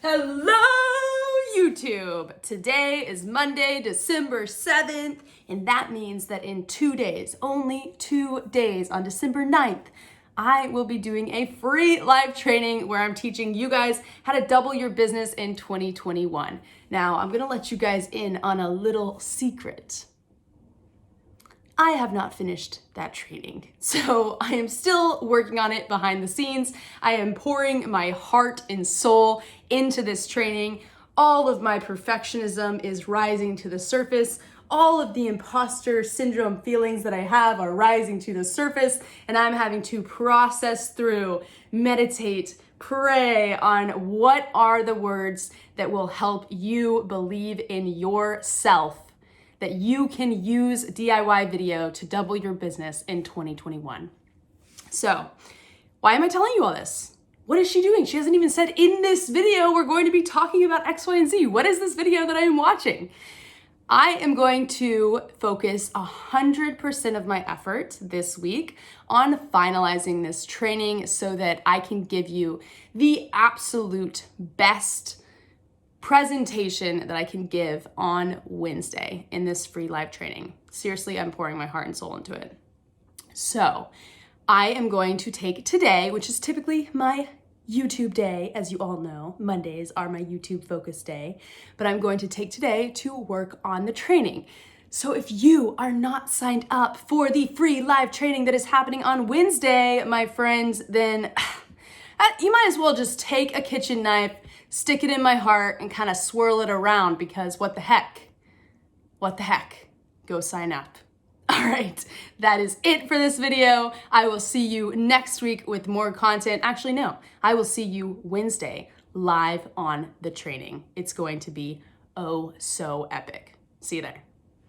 Hello, YouTube! Today is Monday, December 7th, and that means that in 2 days, only 2 days, on December 9th, I will be doing a free live training where I'm teaching you guys how to double your business in 2021. Now, I'm gonna let you guys in on a little secret. I have not finished that training. So I am still working on it behind the scenes. I am pouring my heart and soul into this training. All of my perfectionism is rising to the surface. All of the imposter syndrome feelings that I have are rising to the surface, and I'm having to process through, meditate, pray on what are the words that will help you believe in yourself, that you can use DIY video to double your business in 2021. So, why am I telling you all this? What is she doing? She hasn't even said in this video we're going to be talking about X, Y, and Z. What is this video that I am watching? I am going to focus 100% of my effort this week on finalizing this training so that I can give you the absolute best presentation that I can give on Wednesday in this free live training. Seriously, I'm pouring my heart and soul into it. So I am going to take today, which is typically my YouTube day, as you all know. Mondays are my YouTube focus day, but I'm going to take today to work on the training. So if you are not signed up for the free live training that is happening on Wednesday, my friends, then you might as well just take a kitchen knife, stick it in my heart, and kind of swirl it around, because what the heck? Go sign up. All right, that is it for this video. I will see you next week with more content. Actually, no, I will see you Wednesday live on the training. It's going to be oh so epic. See you there.